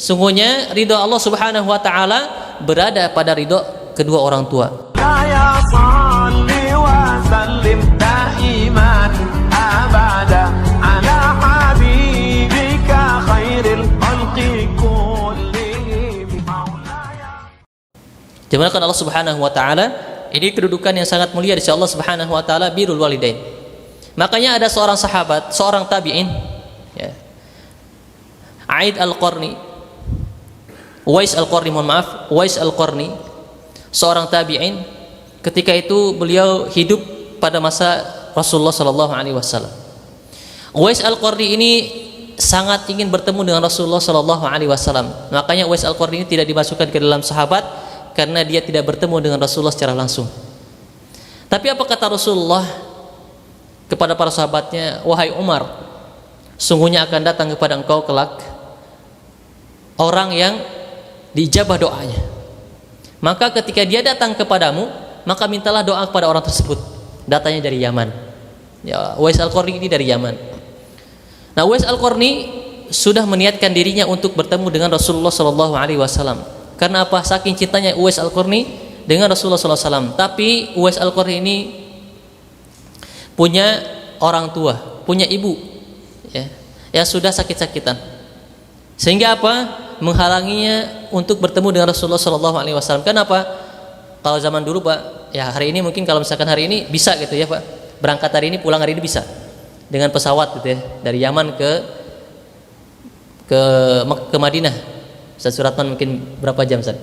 Sungguhnya ridho Allah Subhanahu wa taala berada pada ridho kedua orang tua. Ya salli wa sallim daiman abada ala habibika khairil khalqi kullihim maulaya. Dimuliakan Allah Subhanahu wa taala, ini kedudukan yang sangat mulia di sisi Allah Subhanahu wa taala, birrul walidain. Makanya ada seorang sahabat, seorang tabi'in, ya, Aid al-Qarni, Uwais al-Qarni, mohon maaf, Uwais al-Qarni, seorang tabi'in. Ketika itu beliau hidup pada masa Rasulullah sallallahu alaihi wasallam. Uwais al-Qarni ini sangat ingin bertemu dengan Rasulullah sallallahu alaihi wasallam. Makanya Uwais al-Qarni ini tidak dimasukkan ke dalam sahabat karena dia tidak bertemu dengan Rasulullah secara langsung. Tapi apa kata Rasulullah kepada para sahabatnya? Wahai Umar, sungguhnya akan datang kepada engkau kelak orang yang diijabah doanya. Maka ketika dia datang kepadamu, maka mintalah doa kepada orang tersebut. Datanya dari Yaman. Ya, Uwais al-Qarni ini dari Yaman. Nah, Uwais al-Qarni sudah meniatkan dirinya untuk bertemu dengan Rasulullah sallallahu alaihi wasallam. Karena apa? Saking cintanya Uwais al-Qarni dengan Rasulullah sallallahu alaihi wasallam. Tapi Uwais al-Qarni ini punya orang tua, punya ibu, ya, yang sudah sakit-sakitan. Sehingga apa? Menghalanginya untuk bertemu dengan Rasulullah sallallahu alaihi wasallam. Kenapa? Kalau zaman dulu, Pak, ya hari ini mungkin kalau misalkan hari ini bisa gitu ya, Pak. Berangkat hari ini, pulang hari ini bisa. Dengan pesawat gitu ya, dari Yaman ke Madinah. Ustaz Suratman mungkin berapa jam, Ustaz?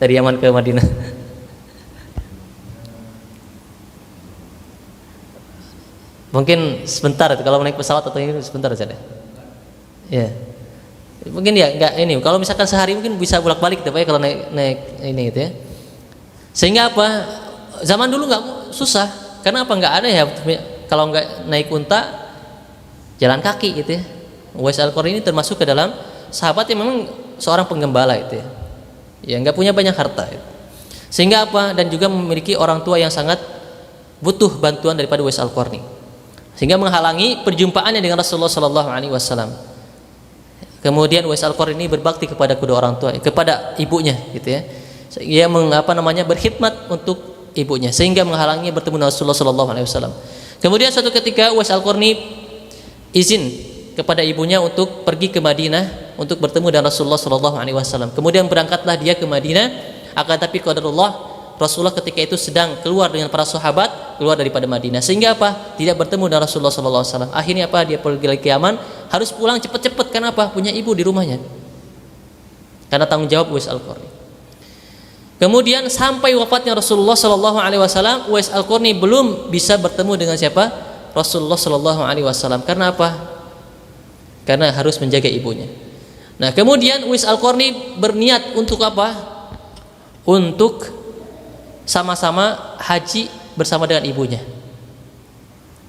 Dari Yaman ke Madinah. Mungkin sebentar kalau naik pesawat atau ini sebentar saja. Ya. Mungkin ya enggak ini. Kalau misalkan sehari mungkin bisa bolak-balik gitu Pak ya, kalau naik ini gitu ya. Sehingga apa? Zaman dulu enggak susah. Karena apa? Enggak ada ya kalau enggak naik unta jalan kaki gitu ya. Uwais al-Qarni ini termasuk ke dalam sahabat yang memang seorang penggembala itu ya. Ya enggak punya banyak harta gitu. Sehingga apa? Dan juga memiliki orang tua yang sangat butuh bantuan daripada Uwais al-Qarni. Sehingga menghalangi perjumpaannya dengan Rasulullah sallallahu alaihi wasallam. Kemudian Uwais al-Qarni ini berbakti kepada kedua orang tua, kepada ibunya gitu ya. Ia berkhidmat untuk ibunya sehingga menghalangi bertemu dengan Rasulullah sallallahu alaihi wasallam. Kemudian suatu ketika Uwais al-Qarni izin kepada ibunya untuk pergi ke Madinah untuk bertemu dengan Rasulullah sallallahu alaihi wasallam. Kemudian berangkatlah dia ke Madinah, akan tapi qadarullah Rasulullah ketika itu sedang keluar dengan para sahabat keluar daripada Madinah, sehingga apa? Tidak bertemu dengan Rasulullah sallallahu alaihi wasallam. Akhirnya apa? Dia pergi lagi ke Yaman, harus pulang cepat-cepat. Kenapa? Punya ibu di rumahnya. Karena tanggung jawab Uwais al-Qarni. Kemudian sampai wafatnya Rasulullah sallallahu alaihi wasallam, Uwais al-Qarni belum bisa bertemu dengan siapa? Rasulullah sallallahu alaihi wasallam. Karena apa? Karena harus menjaga ibunya. Nah, kemudian Uwais al-Qarni berniat untuk apa? Untuk sama-sama haji bersama dengan ibunya.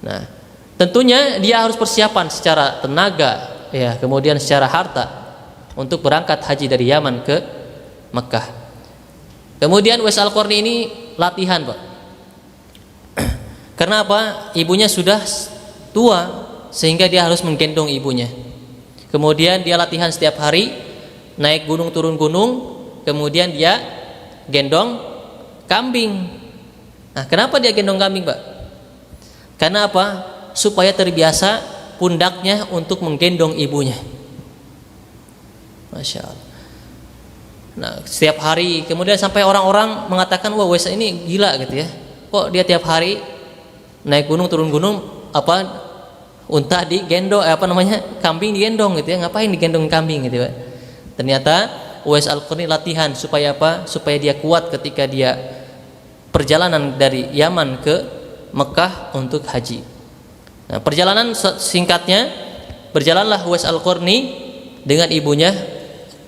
Nah, tentunya dia harus persiapan secara tenaga, ya, kemudian secara harta untuk berangkat haji dari Yaman ke Mekah. Kemudian Uwais al-Qarni ini latihan, Pak. Karena apa? Ibunya sudah tua sehingga dia harus menggendong ibunya. Kemudian dia latihan setiap hari, naik gunung turun gunung, kemudian dia gendong kambing. Nah, kenapa dia gendong kambing, Pak? Karena apa? Supaya terbiasa pundaknya untuk menggendong ibunya. Masya Allah. Nah, setiap hari, kemudian sampai orang-orang mengatakan, wah, Uwais ini gila gitu ya. Kok dia tiap hari naik gunung turun gunung, unta digendong, kambing digendong gitu ya. Ngapain digendong kambing gitu ya? Ternyata Uwais al-Qarni latihan supaya apa? Supaya dia kuat ketika dia perjalanan dari Yaman ke Mekah untuk haji. Nah, perjalanan singkatnya, berjalanlah Uwais al-Qarni dengan ibunya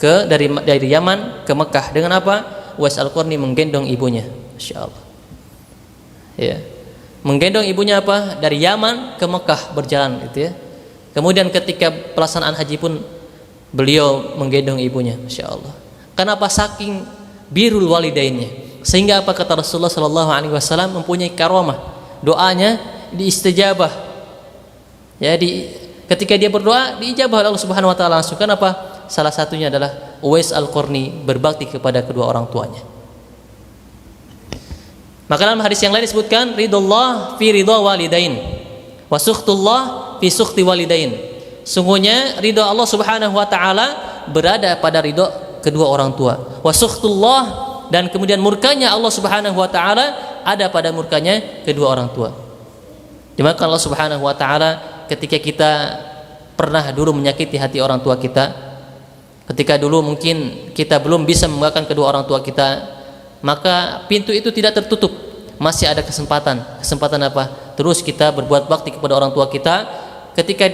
dari Yaman ke Mekah. Dengan apa? Uwais al-Qarni menggendong ibunya. Masya Allah. Ya. Menggendong ibunya apa? Dari Yaman ke Mekah berjalan gitu ya. Kemudian ketika pelaksanaan haji pun beliau menggendong ibunya. Masya Allah. Kenapa? Saking birrul walidainnya. Sehingga apa kata Rasulullah sallallahu alaihi wasallam mempunyai karamah. Doanya diistijabah. Ya, ketika dia berdoa diijabah oleh Allah Subhanahu wa taala langsung. Kenapa? Salah satunya adalah Uwais Al-Qarni berbakti kepada kedua orang tuanya. Maka dalam hadis yang lain disebutkan ridullah fi ridha walidain wa sukhtullah fi sukhti walidain. Sungguhnya ridha Allah Subhanahu wa taala berada pada ridha kedua orang tua. Wa sukhtullah, dan kemudian murkanya Allah Subhanahu wa taala ada pada murkanya kedua orang tua. Dimana Allah Subhanahu wa taala ketika kita pernah dulu menyakiti hati orang tua kita, ketika dulu mungkin kita belum bisa membanggakan kedua orang tua kita, maka pintu itu tidak tertutup, masih ada kesempatan apa? Terus kita berbuat bakti kepada orang tua kita. Ketika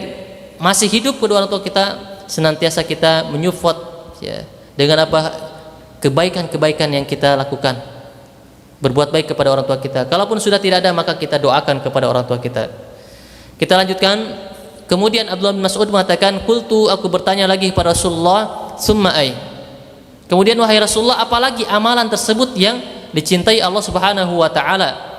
masih hidup kedua orang tua kita, senantiasa kita menyupport ya, dengan apa? Kebaikan-kebaikan yang kita lakukan, berbuat baik kepada orang tua kita. Kalaupun sudah tidak ada, maka kita doakan kepada orang tua kita. Kita lanjutkan. Kemudian Abdullah bin Mas'ud mengatakan, "Qultu, aku bertanya lagi kepada Rasulullah, summa ai?" Kemudian wahai Rasulullah, apalagi amalan tersebut yang dicintai Allah Subhanahu wa taala?